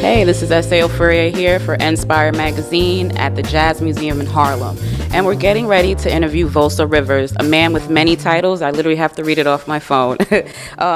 Hey, this is S.A. Fourier here for ENSPIRE magazine at the Jazz Museum in Harlem. And we're getting ready to interview VOZA Rivers, a man with many titles. I literally have to read it off my phone.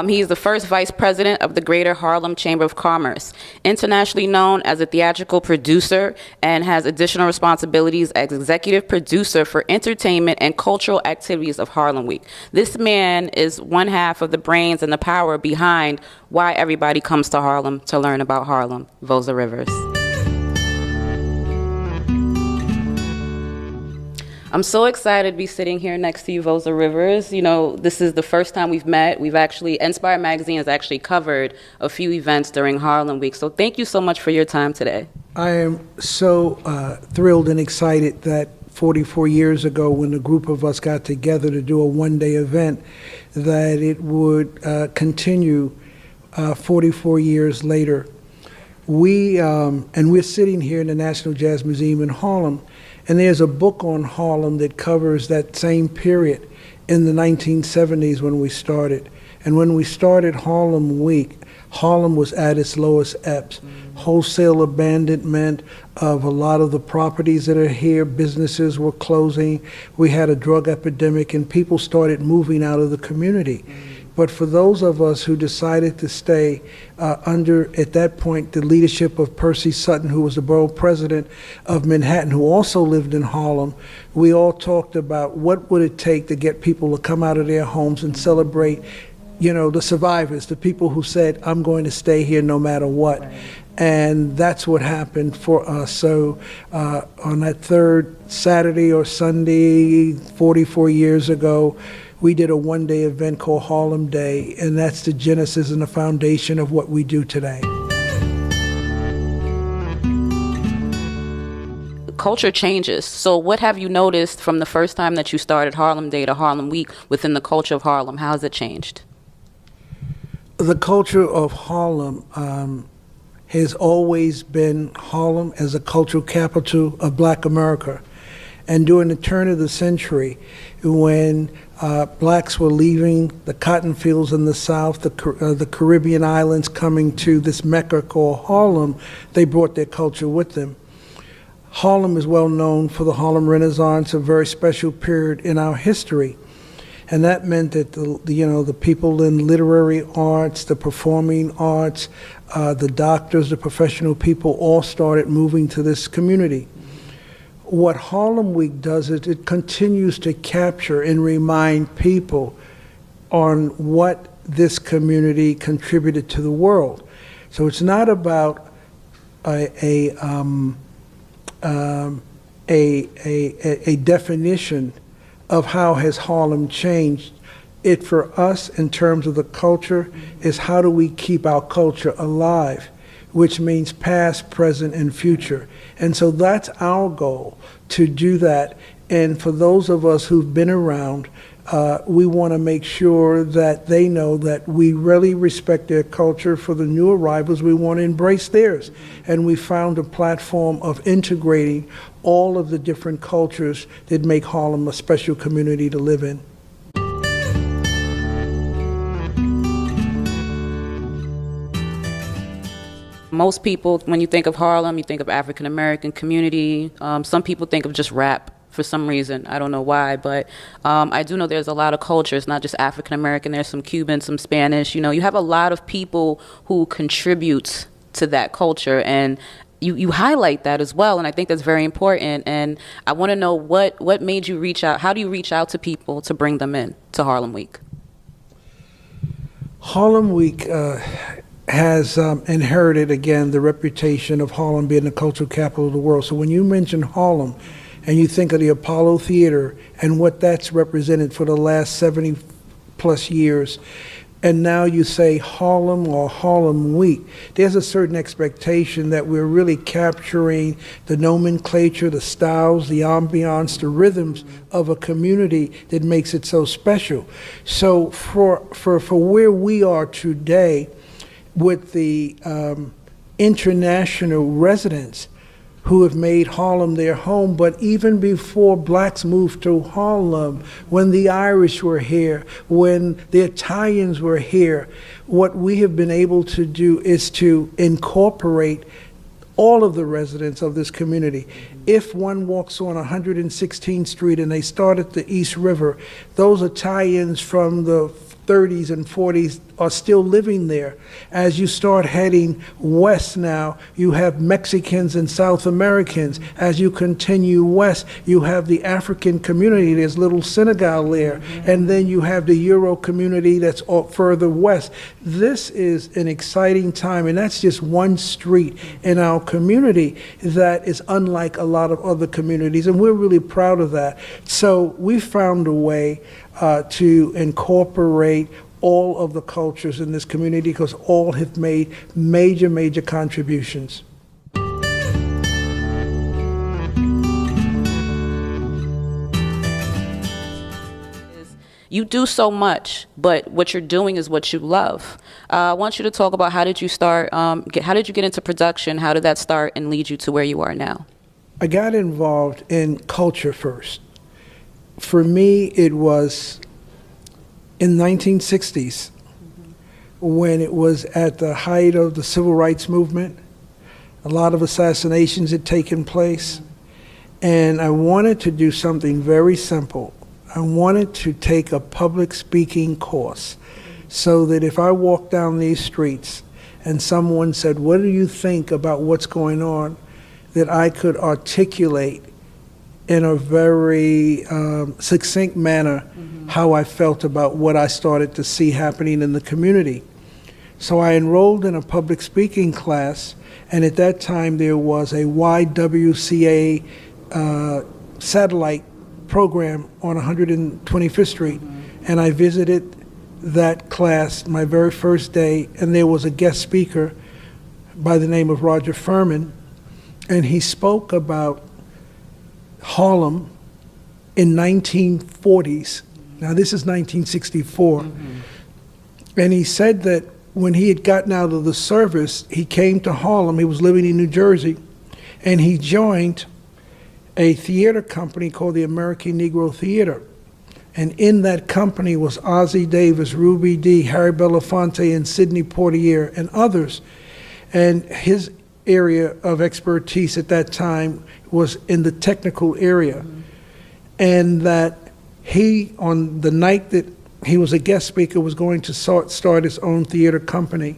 He's the first vice president of the Greater Harlem Chamber of Commerce, internationally known as a theatrical producer, and has additional responsibilities as executive producer for entertainment and cultural activities of Harlem Week. This man is one half of the brains and the power behind why everybody comes to Harlem to learn about Harlem. VOZA Rivers. I'm so excited to be sitting here next to you, VOZA Rivers. You know, this is the first time we've met. ENSPIRE magazine has actually covered a few events during Harlem Week. So thank you so much for your time today. I am so thrilled and excited that 44 years ago, when a group of us got together to do a one-day event, that it would continue 44 years later. And we're sitting here in the National Jazz Museum in Harlem, and there's a book on Harlem that covers that same period in the 1970s when we started. And when we started Harlem Week, Harlem was at its lowest ebbs. Wholesale abandonment of a lot of the properties that are here, businesses were closing, we had a drug epidemic, and people started moving out of the community. But for those of us who decided to stay under, at that point, the leadership of Percy Sutton, who was the borough president of Manhattan, who also lived in Harlem, we all talked about what would it take to get people to come out of their homes and celebrate, you know, the survivors, the people who said, I'm going to stay here no matter what. Right. And that's what happened for us. So on that third Saturday or Sunday, 44 years ago, we did a one-day event called Harlem Day, and that's the genesis and the foundation of what we do today. Culture changes. So what have you noticed from the first time that you started Harlem Day to Harlem Week within the culture of Harlem? How has it changed? The culture of Harlem has always been Harlem as a cultural capital of Black America. And during the turn of the century, when blacks were leaving the cotton fields in the South, the Caribbean islands, coming to this Mecca called Harlem, they brought their culture with them. Harlem is well known for the Harlem Renaissance, a very special period in our history. And that meant that the people in literary arts, the performing arts, the doctors, the professional people all started moving to this community. What Harlem Week does is it continues to capture and remind people on what this community contributed to the world. So it's not about a definition of how has Harlem changed. It, for us, in terms of the culture, is how do we keep our culture alive, which means past, present, and future. And so that's our goal, to do that. And for those of us who've been around, we want to make sure that they know that we really respect their culture. For the new arrivals, we want to embrace theirs. And we found a platform of integrating all of the different cultures that make Harlem a special community to live in. Most people, when you think of Harlem, you think of African American community. Some people think of just rap for some reason. I don't know why, but I do know there's a lot of cultures, not just African American. There's some Cuban, some Spanish. You know, you have a lot of people who contribute to that culture, and you highlight that as well, and I think that's very important. And I want to know what made you reach out. How do you reach out to people to bring them in to Harlem Week? Harlem Week has inherited, again, the reputation of Harlem being the cultural capital of the world. So when you mention Harlem and you think of the Apollo Theater and what that's represented for the last 70 plus years, and now you say Harlem or Harlem Week, there's a certain expectation that we're really capturing the nomenclature, the styles, the ambiance, the rhythms of a community that makes it so special. So for where we are today, with the international residents who have made Harlem their home. But even before blacks moved to Harlem, when the Irish were here, when the Italians were here, what we have been able to do is to incorporate all of the residents of this community. If one walks on 116th Street and they start at the East River, those Italians from the 30s and 40s are still living there. As you start heading west now, you have Mexicans and South Americans. As you continue west, you have the African community. There's Little Senegal there. And then you have the Euro community that's further west. This is an exciting time, and that's just one street in our community that is unlike a lot of other communities, and we're really proud of that. So we found a way to incorporate all of the cultures in this community because all have made major, major contributions. You do so much, but what you're doing is what you love. I want you to talk about how did you start, how did you get into production? How did that start and lead you to where you are now? I got involved in culture first. For me, it was in 1960s when it was at the height of the civil rights movement. A lot of assassinations had taken place, and I wanted to do something very simple. I wanted to take a public speaking course so that if I walked down these streets and someone said, "What do you think about what's going on?" that I could articulate in a very succinct manner how I felt about what I started to see happening in the community. So I enrolled in a public speaking class, and at that time there was a YWCA satellite program on 125th Street, and I visited that class my very first day, and there was a guest speaker by the name of Roger Furman, and he spoke about Harlem in 1940s. Now this is 1964. And he said that when he had gotten out of the service, he came to Harlem. He was living in New Jersey, and he joined a theater company called the American Negro Theater. And in that company was Ossie Davis, Ruby Dee, Harry Belafonte, and Sidney Poitier, and others. And his area of expertise at that time was in the technical area. And that he, on the night that he was a guest speaker, was going to start his own theater company.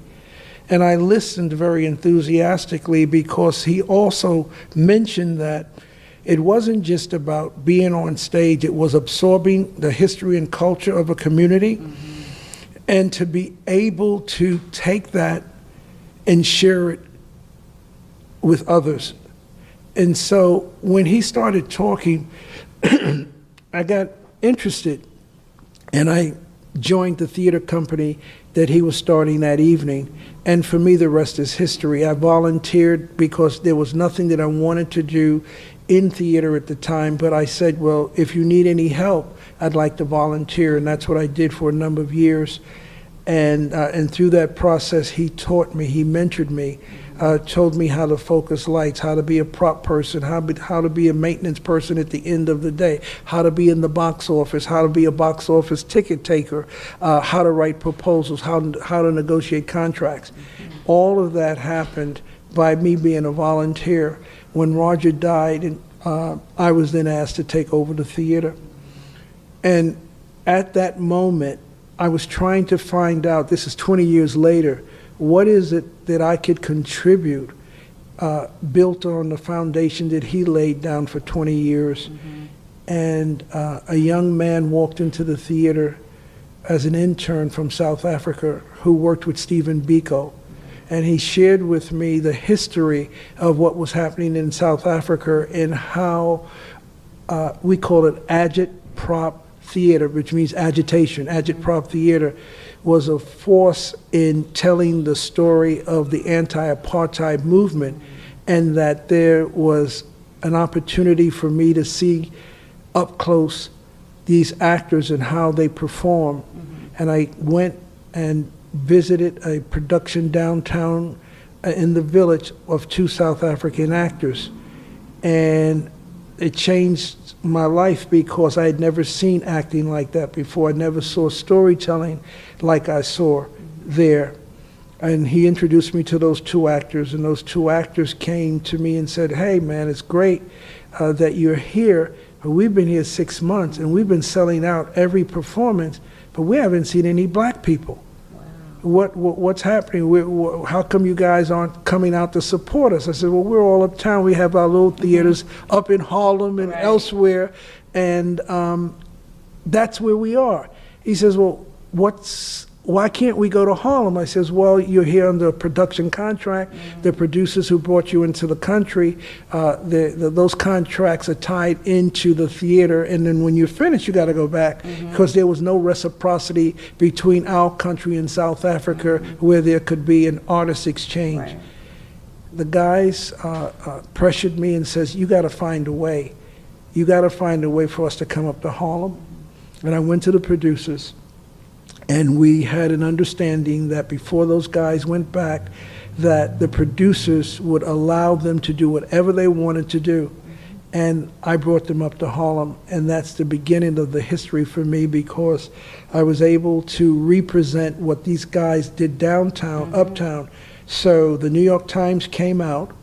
And I listened very enthusiastically because he also mentioned that it wasn't just about being on stage, it was absorbing the history and culture of a community, and to be able to take that and share it with others. And so when he started talking, I got interested, and I joined the theater company that he was starting that evening. And for me, the rest is history. I volunteered because there was nothing that I wanted to do in theater at the time, but I said, well, if you need any help, I'd like to volunteer, and that's what I did for a number of years. And through that process, he taught me, he mentored me, told me how to focus lights, how to be a prop person, how to be a maintenance person at the end of the day, how to be in the box office, how to be a box office ticket taker, how to write proposals, how to negotiate contracts. All of that happened by me being a volunteer. When Roger died, and I was then asked to take over the theater. And at that moment, I was trying to find out, this is 20 years later, what is it that I could contribute built on the foundation that he laid down for 20 years. And a young man walked into the theater as an intern from South Africa who worked with Stephen Biko. And he shared with me the history of what was happening in South Africa and how we call it agit-prop theater, which means agitation. Agit-prop theater was a force in telling the story of the anti-apartheid movement, and that there was an opportunity for me to see up close these actors and how they perform. And I went and visited a production downtown in the village of 2 South African actors. And it changed my life because I had never seen acting like that before. I never saw storytelling like I saw there. And he introduced me to those two actors, and those two actors came to me and said, hey, man, it's great that you're here, but we've been here 6 months, and we've been selling out every performance, but we haven't seen any black people. What's happening? How come you guys aren't coming out to support us? I said, well, we're all uptown. We have our little theaters up in Harlem and elsewhere, and that's where we are. He says, well, why can't we go to Harlem? I says, well, you're here under a production contract. The producers who brought you into the country, those contracts are tied into the theater, and then when you're finished, you got to go back, because there was no reciprocity between our country and South Africa where there could be an artist exchange. Right. The guys pressured me and says, you got to find a way. You got to find a way for us to come up to Harlem. And I went to the producers, and we had an understanding that before those guys went back, that the producers would allow them to do whatever they wanted to do. And I brought them up to Harlem, and that's the beginning of the history for me, because I was able to represent what these guys did downtown, uptown. So the New York Times came out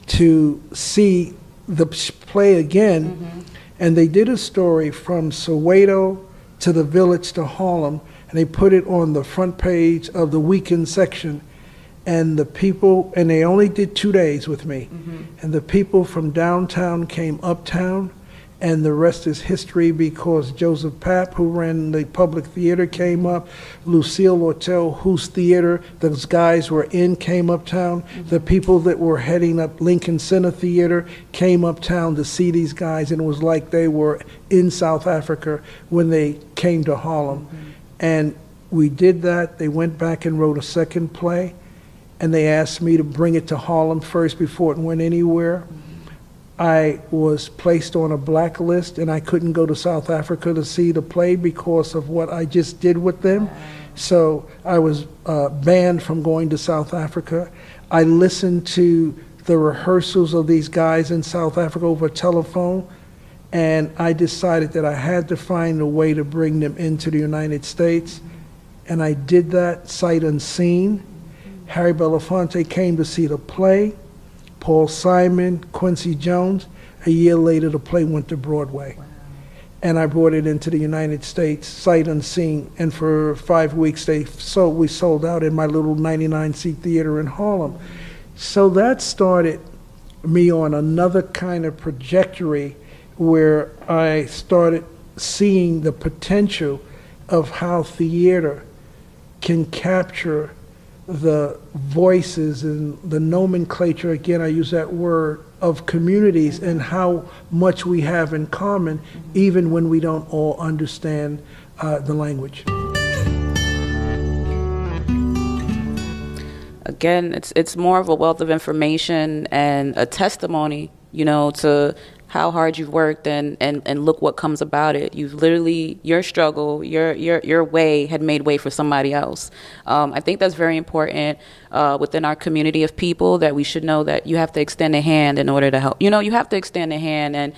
to see the play again, and they did a story from Soweto to the Village to Harlem, and they put it on the front page of the weekend section. And the people, and they only did 2 days with me, and the people from downtown came uptown, and the rest is history, because Joseph Papp, who ran the public theater, came up. Lucille Ortel, whose theater those guys were in, came uptown. The people that were heading up Lincoln Center Theater came uptown to see these guys, and it was like they were in South Africa when they came to Harlem. And we did that. They went back and wrote a second play, and they asked me to bring it to Harlem first before it went anywhere. I was placed on a blacklist, and I couldn't go to South Africa to see the play because of what I just did with them. So I was banned from going to South Africa. I listened to the rehearsals of these guys in South Africa over telephone, and I decided that I had to find a way to bring them into the United States, and I did that sight unseen. Harry Belafonte came to see the play, Paul Simon, Quincy Jones. A year later, the play went to Broadway. And I brought it into the United States, sight unseen, and for 5 weeks we sold out in my little 99-seat theater in Harlem. So that started me on another kind of trajectory, where I started seeing the potential of how theater can capture the voices and the nomenclature, again, I use that word, of communities, and how much we have in common, even when we don't all understand the language. Again, it's more of a wealth of information and a testimony, to how hard you've worked and look what comes about it. You've literally, your struggle, your way had made way for somebody else. I think that's very important within our community of people, that we should know that you have to extend a hand in order to help. You have to extend a hand, and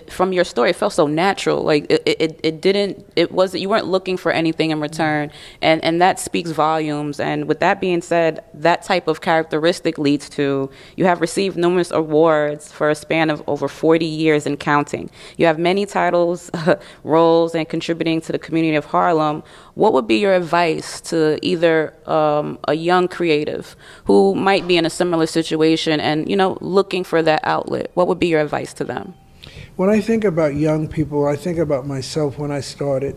from your story, it felt so natural. Like you weren't looking for anything in return, and that speaks volumes. And with that being said, that type of characteristic leads to, you have received numerous awards for a span of over 40 years and counting. You have many titles, roles, and contributing to the community of Harlem. What would be your advice to either a young creative who might be in a similar situation and, looking for that outlet? What would be your advice to them? When I think about young people, I think about myself when I started.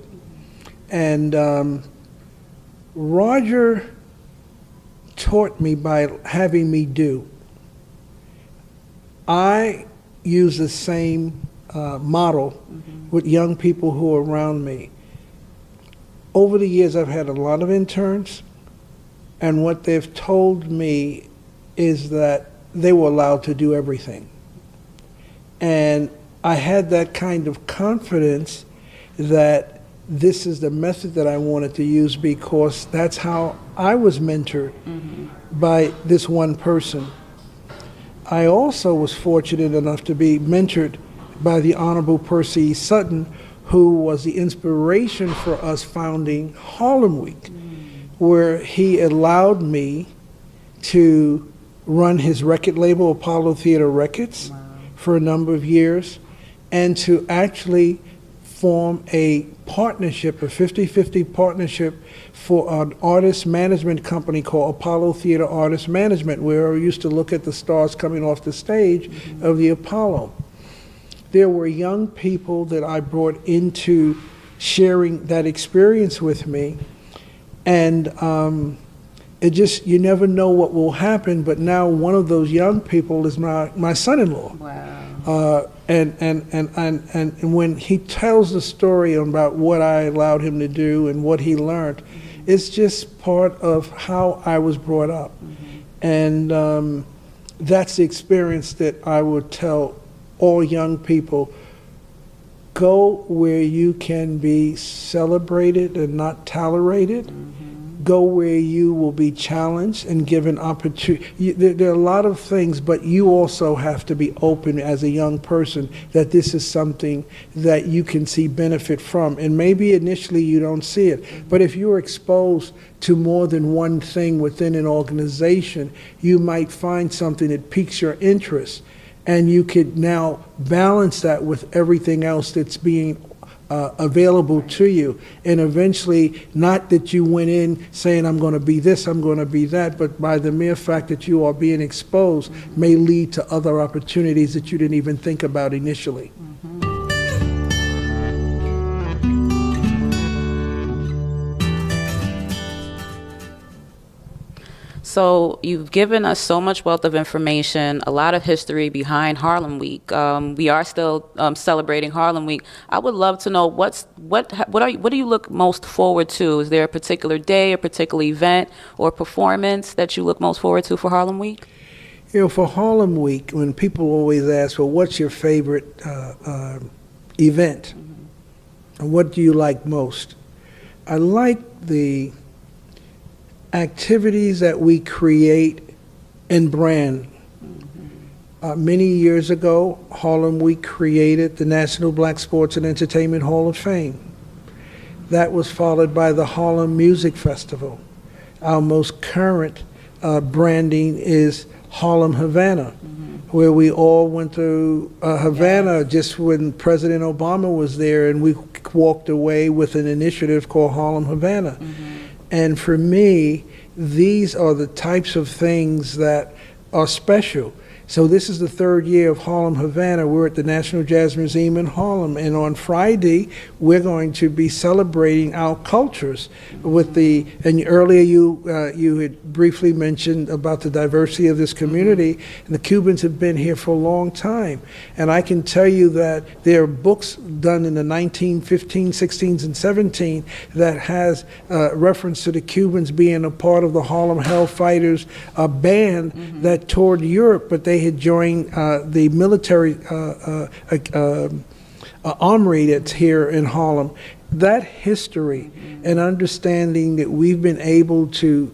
And Roger taught me by having me do. I use the same model with young people who are around me. Over the years, I've had a lot of interns, and what they've told me is that they were allowed to do everything. And I had that kind of confidence that this is the method that I wanted to use, because that's how I was mentored by this one person. I also was fortunate enough to be mentored by the Honorable Percy Sutton, who was the inspiration for us founding Harlem Week, where he allowed me to run his record label, Apollo Theater Records, for a number of years, and to actually form a partnership, a 50-50 partnership for an artist management company called Apollo Theater Artist Management, where I used to look at the stars coming off the stage of the Apollo. There were young people that I brought into sharing that experience with me, and it just, you never know what will happen, but now one of those young people is my son-in-law. Wow. And when he tells the story about what I allowed him to do and what he learned, it's just part of how I was brought up. And that's the experience that I would tell all young people. Go where you can be celebrated and not tolerated. Go where you will be challenged and given opportunity. There are a lot of things, but you also have to be open as a young person that this is something that you can see benefit from. And maybe initially you don't see it, but if you're exposed to more than one thing within an organization, you might find something that piques your interest, and you could now balance that with everything else that's being available to you. And eventually, not that you went in saying, I'm going to be this, I'm going to be that, but by the mere fact that you are being exposed may lead to other opportunities that you didn't even think about initially. So you've given us so much wealth of information, a lot of history behind Harlem Week. We are still celebrating Harlem Week. I would love to know what do you look most forward to? Is there a particular day, a particular event, or performance that you look most forward to for Harlem Week? You know, for Harlem Week, when people always ask, well, what's your favorite event? And what do you like most? I like the activities that we create and brand. Many years ago, Harlem Week created the National Black Sports and Entertainment Hall of Fame. That was followed by the Harlem Music Festival. Our most current branding is Harlem Havana, where we all went to Havana just when President Obama was there, and we walked away with an initiative called Harlem Havana. And for me, these are the types of things that are special. So this is the third year of Harlem Havana. We're at the National Jazz Museum in Harlem, and on Friday, we're going to be celebrating our cultures with the, and earlier you had briefly mentioned about the diversity of this community, and the Cubans have been here for a long time. And I can tell you that there are books done in the 1915, 16s, and 17 that has reference to the Cubans being a part of the Harlem Hellfighters, a band that toured Europe, but they had joined the military armory that's here in Harlem. That history and understanding that we've been able to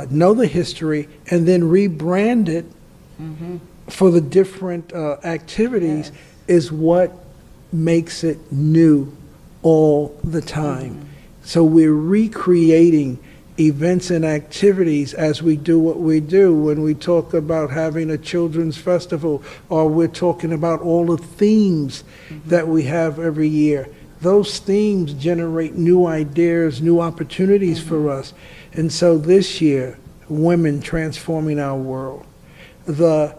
know the history and then rebrand it for the different activities is what makes it new all the time. So we're recreating events and activities as we do what we do. When we talk about having a children's festival, or we're talking about all the themes that we have every year, those themes generate new ideas, new opportunities for us. And so this year, women transforming our world, the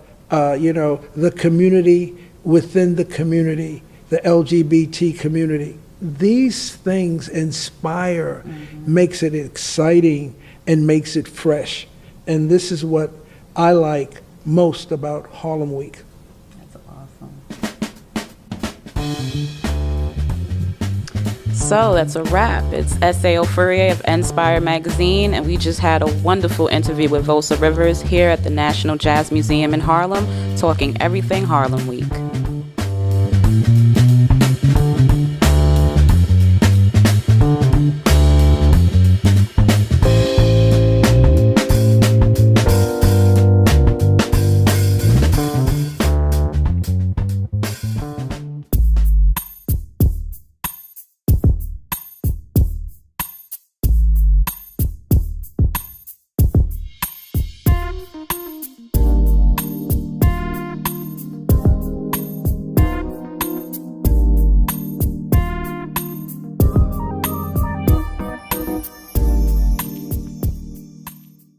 community within the community, the LGBT community, these things inspire, makes it exciting, and makes it fresh. And this is what I like most about Harlem Week. That's awesome. So that's a wrap. It's S.A. Fourier of ENSPIRE magazine, and we just had a wonderful interview with VOZA Rivers here at the National Jazz Museum in Harlem, talking everything Harlem Week.